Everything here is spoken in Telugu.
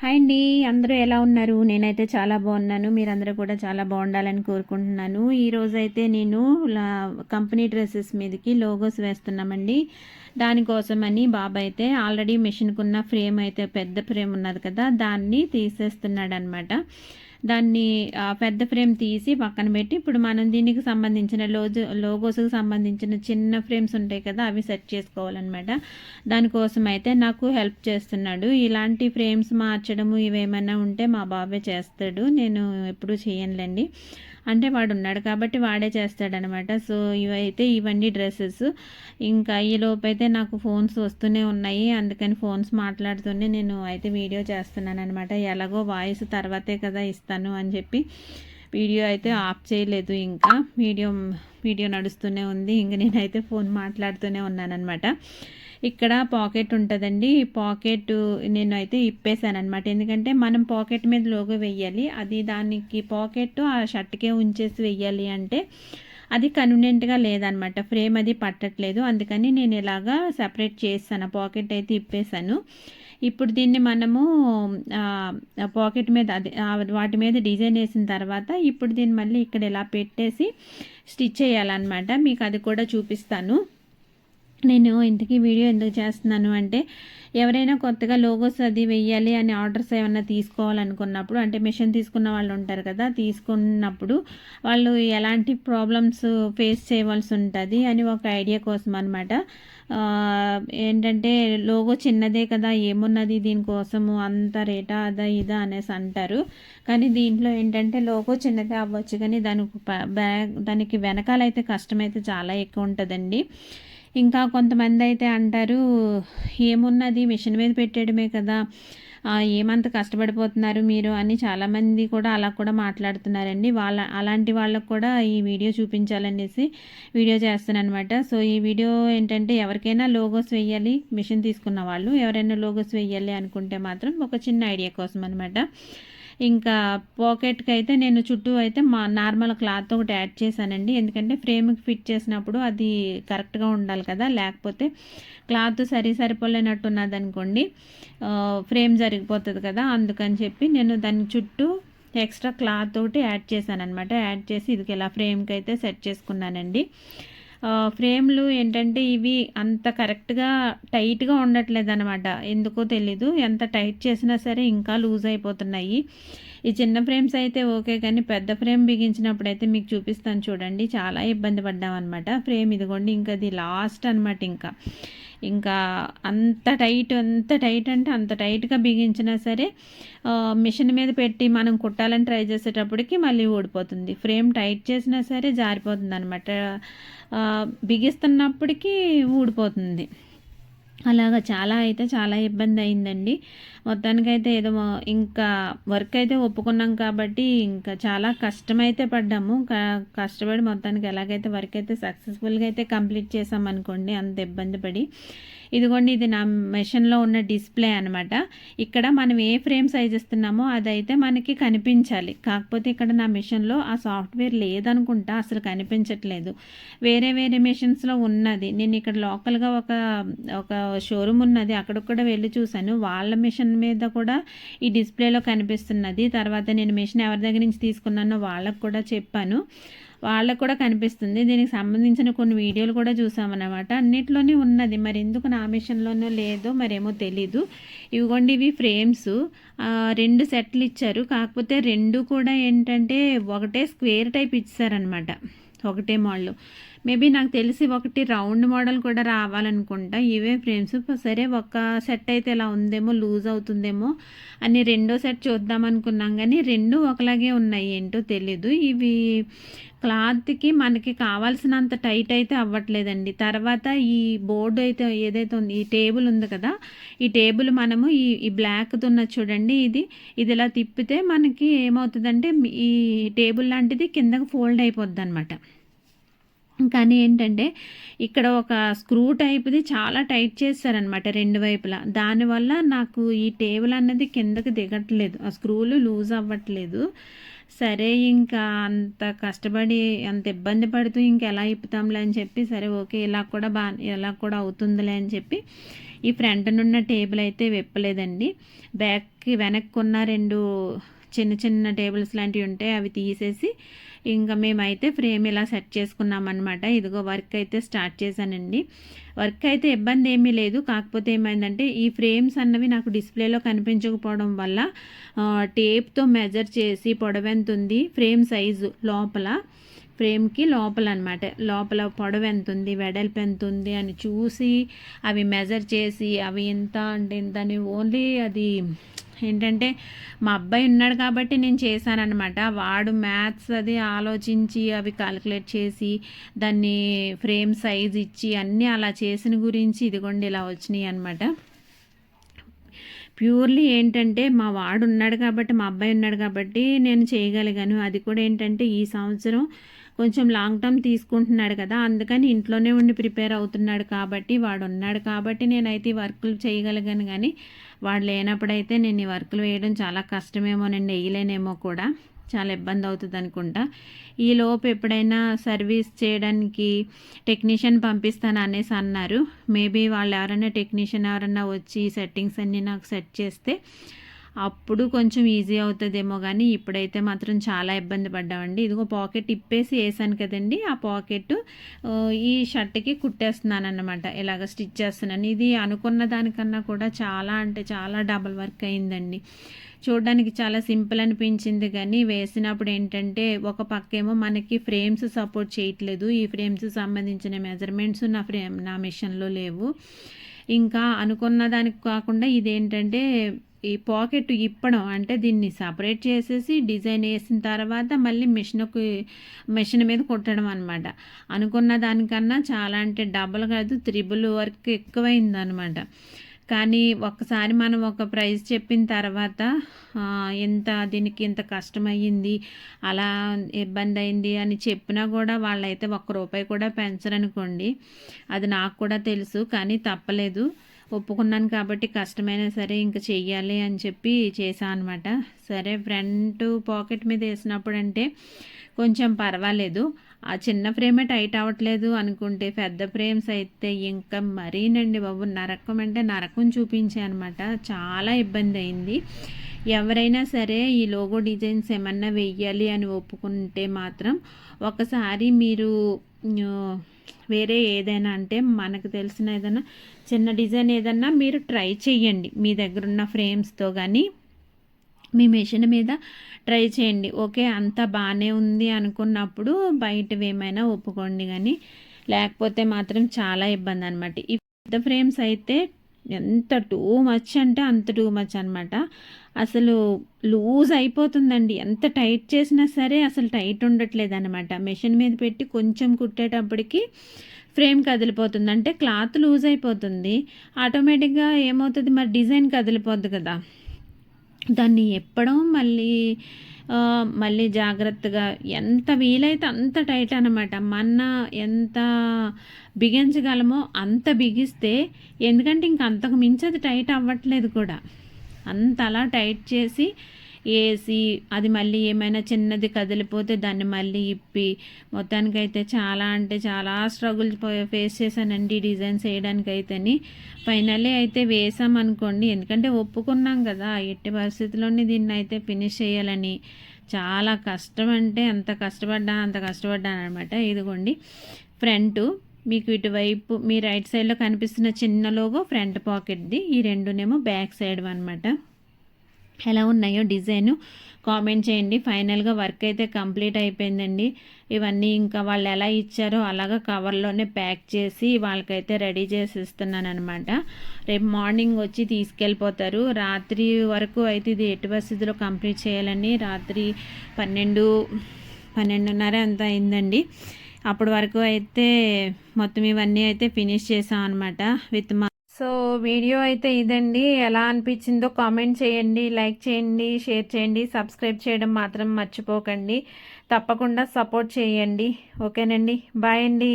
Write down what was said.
హాయ్ అండి, అందరూ ఎలా ఉన్నారు? నేనైతే చాలా బాగున్నాను. మీరందరూ కూడా చాలా బాగుండాలని కోరుకుంటున్నాను. ఈరోజైతే నేను కంపెనీ డ్రెస్సెస్ మీదకి లోగోస్ వేస్తున్నామండి. దానికోసమని బాబా అయితే ఆల్రెడీ మిషన్కున్న ఫ్రేమ్ అయితే పెద్ద ఫ్రేమ్ ఉన్నది కదా, దాన్ని తీసేస్తున్నాడు అనమాట. దాన్ని పెద్ద ఫ్రేమ్ తీసి పక్కన పెట్టి ఇప్పుడు మనం దీనికి సంబంధించిన లోగోస్కి సంబంధించిన చిన్న ఫ్రేమ్స్ ఉంటాయి కదా, అవి సెట్ చేసుకోవాలన్నమాట. దానికోసం అయితే నాకు హెల్ప్ చేస్తున్నాడు. ఇలాంటి ఫ్రేమ్స్ మార్చడము ఇవేమైనా ఉంటే మా బాబే చేస్తాడు, నేను ఎప్పుడూ చేయనులేండి. అంటే వాడు ఉన్నాడు కాబట్టి వాడే చేస్తాడనమాట. సో ఇవన్నీ డ్రెస్సెస్. ఇంకా ఈలోపైతే నాకు ఫోన్స్ వస్తూనే ఉన్నాయి, అందుకని ఫోన్స్ మాట్లాడుతూనే నేను అయితే వీడియో చేస్తున్నాను అనమాట. ఎలాగో వాయిస్ తర్వాతే కదా ఇస్తాను అని చెప్పి వీడియో అయితే ఆఫ్ చేయలేదు. ఇంకా వీడియో నడుస్తూనే ఉంది. ఇంక నేనైతే ఫోన్ మాట్లాడుతూనే ఉన్నానన్నమాట. ఇక్కడ పాకెట్ ఉంటుందండి. ఈ పాకెట్ నేను అయితే ఇప్పేసాను అనమాట. ఎందుకంటే మనం పాకెట్ మీద లోగో వెయ్యాలి, అది దానికి పాకెట్ ఆ షర్ట్కే ఉంచేసి వెయ్యాలి అంటే అది కన్వీనియంట్గా లేదనమాట. ఫ్రేమ్ అది పట్టట్లేదు, అందుకని నేను ఇలాగా సపరేట్ చేస్తాను. పాకెట్ అయితే ఇప్పేసాను. ఇప్పుడు దీన్ని మనము పాకెట్ మీద వాటి మీద డిజైన్ వేసిన తర్వాత ఇప్పుడు దీన్ని మళ్ళీ ఇక్కడ ఇలా పెట్టేసి స్టిచ్ చేయాలన్నమాట. మీకు అది కూడా చూపిస్తాను. నేను ఇంతకీ వీడియో ఎందుకు చేస్తున్నాను అంటే, ఎవరైనా కొత్తగా లోగోస్ అది వెయ్యాలి అని ఆర్డర్స్ ఏమన్నా తీసుకోవాలనుకున్నప్పుడు, అంటే మిషన్ తీసుకున్న వాళ్ళు ఉంటారు కదా, తీసుకున్నప్పుడు వాళ్ళు ఎలాంటి ప్రాబ్లమ్స్ ఫేస్ చేయవలసి ఉంటుంది అని ఒక ఐడియా కోసం అనమాట. ఏంటంటే లోగో చిన్నదే కదా, ఏమున్నది దీనికోసము అంత రేటా అదా ఇదా అనేసి అంటారు. కానీ దీంట్లో ఏంటంటే లోగో చిన్నదే అవ్వచ్చు, కానీ దానికి వెనకాలైతే కష్టమైతే చాలా ఎక్కువ ఉంటుందండి. ఇంకా కొంతమంది అయితే అంటారు, ఏమున్నది మిషన్ మీద పెట్టేయడమే కదా, ఏమంత కష్టపడిపోతున్నారు మీరు అని చాలామంది కూడా అలా కూడా మాట్లాడుతున్నారండి. అలాంటి వాళ్ళకు కూడా ఈ వీడియో చూపించాలనేసి వీడియో చేస్తాను అనమాట. సో ఈ వీడియో ఏంటంటే ఎవరికైనా లోగోస్ వెయ్యాలి, మిషన్ తీసుకున్న వాళ్ళు ఎవరైనా లోగోస్ వెయ్యాలి అనుకుంటే మాత్రం ఒక చిన్న ఐడియా కోసం అనమాట. ఇంకా పాకెట్కి అయితే నేను చుట్టూ అయితే నార్మల్ క్లాత్ ఒకటి యాడ్ చేశానండి. ఎందుకంటే ఫ్రేమ్కి ఫిట్ చేసినప్పుడు అది కరెక్ట్గా ఉండాలి కదా, లేకపోతే క్లాత్ సరిపోలేనట్టు ఉన్నది అనుకోండి, ఫ్రేమ్ జరిగిపోతుంది కదా. అందుకని చెప్పి నేను దాని చుట్టూ ఎక్స్ట్రా క్లాత్ ఒకటి యాడ్ చేశాను అనమాట. యాడ్ చేసి ఇది ఇలా ఫ్రేమ్కి అయితే సెట్ చేసుకున్నానండి. ఫ్రేమ్లు ఏంటంటే ఇవి అంత కరెక్ట్గా టైట్గా ఉండట్లేదు అనమాట, ఎందుకో తెలీదు. ఎంత టైట్ చేసినా సరే ఇంకా లూజ్ అయిపోతున్నాయి. ఈ చిన్న ఫ్రేమ్స్ అయితే ఓకే, కానీ పెద్ద ఫ్రేమ్ బిగించినప్పుడు అయితే మీకు చూపిస్తాను చూడండి, చాలా ఇబ్బంది పడ్డాం అనమాట. ఫ్రేమ్ ఇదిగోండి, ఇంకా అది లాస్ట్ అనమాట. ఇంకా అంత టైట్ అంటే అంత టైట్గా బిగించినా సరే మిషన్ మీద పెట్టి మనం కుట్టాలని ట్రై చేసేటప్పటికి మళ్ళీ ఊడిపోతుంది. ఫ్రేమ్ టైట్ చేసినా సరే జారిపోతుంది అనమాట, బిగిస్తున్నప్పటికీ ఊడిపోతుంది. అలాగా చాలా ఇబ్బంది అయిందండి. మొత్తానికైతే ఏదో ఇంకా వర్క్ అయితే ఒప్పుకున్నాం కాబట్టి ఇంకా చాలా కష్టమైతే పడ్డాము. కష్టపడి మొత్తానికి ఎలాగైతే వర్క్ అయితే సక్సెస్ఫుల్గా అయితే కంప్లీట్ చేసామనుకోండి, అంత ఇబ్బంది పడి. ఇదిగోండి, ఇది నా మెషిన్లో ఉన్న డిస్ప్లే అనమాట. ఇక్కడ మనం ఏ ఫ్రేమ్ సైజ్ ఇస్తున్నామో అదైతే మనకి కనిపించాలి. కాకపోతే ఇక్కడ నా మెషిన్లో ఆ సాఫ్ట్వేర్ లేదనుకుంటా, అసలు కనిపించట్లేదు. వేరే మెషిన్స్లో ఉన్నది. నేను ఇక్కడ లోకల్గా ఒక షోరూమ్ ఉన్నది, అక్కడ కూడా వెళ్ళి చూశాను. వాళ్ళ మిషన్ మీద కూడా ఈ డిస్ప్లేలో కనిపిస్తున్నది. తర్వాత నేను మిషన్ ఎవరి దగ్గర నుంచి తీసుకున్నానో వాళ్ళకు కూడా చెప్పాను, వాళ్ళకు కూడా కనిపిస్తుంది. దీనికి సంబంధించిన కొన్ని వీడియోలు కూడా చూసామన్నమాట. అన్నిట్లోనే ఉన్నది, మరి ఎందుకు నా మిషన్లోనూ లేదో మరేమో తెలీదు. ఇవిగోండి, ఇవి ఫ్రేమ్స్ 2 సెట్లు ఇచ్చారు. కాకపోతే 2 కూడా ఏంటంటే ఒకటే స్క్వేర్ టైప్ ఇచ్చారనమాట, ఒకటే మోడల్. మేబీ నాకు తెలిసి ఒకటి రౌండ్ మోడల్ కూడా రావాలనుకుంటా. ఇవే ఫ్రేమ్స్. సరే, ఒక సెట్ అయితే ఇలా ఉందేమో, లూజ్ అవుతుందేమో అని రెండో సెట్ చూద్దాం అనుకున్నాం, కానీ 2 ఒకలాగే ఉన్నాయి, ఏంటో తెలీదు. ఇవి క్లాత్కి మనకి కావాల్సినంత టైట్ అయితే అవ్వట్లేదండి. తర్వాత ఈ బోర్డు అయితే ఏదైతే ఉంది, ఈ టేబుల్ ఉంది కదా, ఈ టేబుల్ మనము ఈ బ్లాక్ది ఉన్నది చూడండి, ఇది ఇలా తిప్పితే మనకి ఏమవుతుందంటే ఈ టేబుల్ లాంటిది కిందకు ఫోల్డ్ అయిపోద్ది అనమాట. కానీ ఏంటంటే ఇక్కడ ఒక స్క్రూ టైప్ది చాలా టైట్ చేస్తారనమాట 2 వైపులా. దానివల్ల నాకు ఈ టేబుల్ అన్నది కిందకి దిగట్లేదు, ఆ స్క్రూలు లూజ్ అవ్వట్లేదు. సరే, ఇంకా అంత కష్టపడి అంత ఇబ్బంది పడుతూ ఇంకెలా ఇప్పుతాంలే అని చెప్పి, సరే ఓకే ఇలా కూడా అవుతుందిలే అని చెప్పి ఈ ఫ్రంట్నున్న టేబుల్ అయితే విప్పలేదండి. బ్యాక్కి వెనక్కున్న 2 చిన్న చిన్న టేబుల్స్ లాంటివి ఉంటాయి, అవి తీసేసి ఇంకా మేమైతే ఫ్రేమ్ ఇలా సెట్ చేసుకున్నామన్నమాట. ఇదిగో వర్క్ అయితే స్టార్ట్ చేశానండి. వర్క్ అయితే ఇబ్బంది ఏమీ లేదు. కాకపోతే ఏమైందంటే ఈ ఫ్రేమ్స్ అన్నవి నాకు డిస్ప్లేలో కనిపించకపోవడం వల్ల టేప్తో మెజర్ చేసి పొడవెంత ఉంది, ఫ్రేమ్ సైజు లోపల ఫ్రేమ్కి లోపల అనమాట, లోపల పొడవు ఎంత ఉంది, వెడల్పు ఎంత ఉంది అని చూసి అవి మెజర్ చేసి అవి ఎంత అంటే ఎంత అని ఓన్లీ అది ఏంటంటే మా అబ్బాయి ఉన్నాడు కాబట్టి నేను చేశానన్నమాట. వాడు మ్యాథ్స్ అది ఆలోచించి అవి క్యాలిక్యులేట్ చేసి దాన్ని ఫ్రేమ్ సైజ్ ఇచ్చి అన్నీ అలా చేసిన గురించి ఇదిగోండి ఇలా వచ్చినాయి అనమాట. ప్యూర్లీ ఏంటంటే మా వాడు ఉన్నాడు కాబట్టి, మా అబ్బాయి ఉన్నాడు కాబట్టి నేను చేయగలిగాను. అది కూడా ఏంటంటే ఈ సంవత్సరం కొంచెం లాంగ్ టర్మ్ తీసుకుంటున్నాడు కదా, అందుకని ఇంట్లోనే ఉండి ప్రిపేర్ అవుతున్నాడు కాబట్టి, వాడు ఉన్నాడు కాబట్టి నేనైతే ఈ వర్కులు చేయగలిగాను. కానీ వాడు లేనప్పుడైతే నేను ఈ వర్కులు వేయడం చాలా కష్టమేమో, నేను వేయలేనేమో కూడా, చాలా ఇబ్బంది అవుతుంది అనుకుంటా. ఈ లోపు ఎప్పుడైనా సర్వీస్ చేయడానికి టెక్నీషియన్ పంపిస్తాను అనేసి అన్నారు. మేబీ వాళ్ళు ఎవరైనా టెక్నీషియన్ ఎవరైనా వచ్చి సెట్టింగ్స్ అన్నీ నాకు సెట్ చేస్తే అప్పుడు కొంచెం ఈజీ అవుతుందేమో. కానీ ఇప్పుడైతే మాత్రం చాలా ఇబ్బంది పడ్డామండి. ఇదిగో పాకెట్ ఇప్పేసి వేసాను కదండి, ఆ పాకెట్ ఈ షర్ట్కి కుట్టేస్తున్నాను అన్నమాట. ఇలాగ స్టిచ్ చేస్తున్నాను. ఇది అనుకున్న దానికన్నా కూడా చాలా అంటే చాలా డబల్ వర్క్ అయిందండి. చూడడానికి చాలా సింపుల్ అనిపించింది కానీ వేసినప్పుడు ఏంటంటే ఒక పక్కేమో మనకి ఫ్రేమ్స్ సపోర్ట్ చేయట్లేదు. ఈ ఫ్రేమ్స్ సంబంధించిన మెజర్మెంట్స్ నా మిషన్లో లేవు. ఇంకా అనుకున్న దానికి కాకుండా ఇదేంటంటే ఈ పాకెట్ ఇప్పడం అంటే దీన్ని సపరేట్ చేసేసి డిజైన్ వేసిన తర్వాత మళ్ళీ మిషన్ మీద కుట్టడం అనమాట. అనుకున్న దానికన్నా చాలా అంటే డబుల్ కాదు, త్రిబుల్ వర్క్ ఎక్కువైందనమాట. కానీ ఒక్కసారి మనం ఒక ప్రైస్ చెప్పిన తర్వాత దీనికి ఇంత కష్టమయ్యింది, అలా ఇబ్బంది అయింది అని చెప్పినా కూడా వాళ్ళైతే ₹1 కూడా పెంచరనుకోండి. అది నాకు కూడా తెలుసు, కానీ తప్పలేదు, ఒప్పుకున్నాను కాబట్టి కష్టమైనా సరే ఇంకా చెయ్యాలి అని చెప్పి చేశాను అనమాట. సరే ఫ్రంట్ పాకెట్ మీద వేసినప్పుడు అంటే కొంచెం పర్వాలేదు. ఆ చిన్న ఫ్రేమే టైట్ అవ్వట్లేదు అనుకుంటే పెద్ద ఫ్రేమ్స్ అయితే ఇంకా మరీనండి బాబు, నరకం అంటే నరకం చూపించాయి అనమాట. చాలా ఇబ్బంది అయింది. ఎవరైనా సరే ఈ లోగో డిజైన్స్ ఏమన్నా వెయ్యాలి అని ఒప్పుకుంటే మాత్రం ఒకసారి మీరు వేరే ఏదైనా అంటే మనకు తెలిసిన ఏదైనా చిన్న డిజైన్ ఏదన్నా మీరు ట్రై చేయండి. మీ దగ్గర ఉన్న ఫ్రేమ్స్తో కానీ మీ మెషిన్ మీద ట్రై చేయండి. ఓకే అంతా బాగానే ఉంది అనుకున్నప్పుడు బయటవి ఏమైనా ఒప్పుకోండి. కానీ లేకపోతే మాత్రం చాలా ఇబ్బంది అనమాట. ఈ పెద్ద ఫ్రేమ్స్ అయితే ఎంత టూ మచ్ అంటే అంత టూ మచ్ అనమాట. అసలు లూజ్ అయిపోతుందండి. ఎంత టైట్ చేసినా సరే అసలు టైట్ ఉండట్లేదు అనమాట. మెషిన్ మీద పెట్టి కొంచెం కుట్టేటప్పటికి ఫ్రేమ్ కదిలిపోతుంది, అంటే క్లాత్ లూజ్ అయిపోతుంది. ఆటోమేటిక్గా ఏమవుతుంది, మరి డిజైన్ కదిలిపోద్ది కదా, దాన్ని ఎప్పడం మళ్ళీ జాగ్రత్తగా ఎంత వీలైతే అంత టైట్ అనమాట. ఎంత బిగించగలమో అంత బిగిస్తే, ఎందుకంటే ఇంక అంతకు మించి అది టైట్ అవ్వట్లేదు కూడా, అంతలా టైట్ చేసి వేసి అది మళ్ళీ ఏమైనా చిన్నది కదిలిపోతే దాన్ని మళ్ళీ ఇప్పి మొత్తానికైతే చాలా అంటే చాలా స్ట్రగుల్ ఫేస్ చేశానండి డిజైన్స్ వేయడానికైతేని. ఫైనల్లీ అయితే వేసామనుకోండి, ఎందుకంటే ఒప్పుకున్నాం కదా ఎట్టి పరిస్థితుల్లోని దీన్ని అయితే ఫినిష్ చేయాలని. చాలా కష్టం అంటే అంత కష్టపడ్డాను అనమాట. ఇదిగోండి ఫ్రంట్ మీకు ఇటువైపు మీ రైట్ సైడ్లో కనిపిస్తున్న చిన్న లోగో ఫ్రంట్ పాకెట్ది, ఈ రెండునేమో బ్యాక్ సైడ్ అనమాట. ఎలా ఉన్నాయో డిజైను కామెంట్ చేయండి. ఫైనల్గా వర్క్ అయితే కంప్లీట్ అయిపోయిందండి. ఇవన్నీ ఇంకా వాళ్ళు ఎలా ఇచ్చారో అలాగా కవర్లోనే ప్యాక్ చేసి వాళ్ళకైతే రెడీ చేసి ఇస్తున్నాను అనమాట. రేపు మార్నింగ్ వచ్చి తీసుకెళ్ళిపోతారు. రాత్రి వరకు అయితే ఇది ఎట్టి పరిస్థితిలో కంప్లీట్ చేయాలని రాత్రి 12:30 అంత అయిందండి. అప్పటి వరకు అయితే మొత్తం ఇవన్నీ అయితే ఫినిష్ చేసాం అనమాట విత్ సో వీడియో అయితే ఇదండి. ఎలా అనిపించిందో కామెంట్ చేయండి, లైక్ చేయండి, షేర్ చేయండి, సబ్స్క్రైబ్ చేయడం మాత్రం మర్చిపోకండి. తప్పకుండా సపోర్ట్ చేయండి. ఓకేనండి, బాయ్ అండి.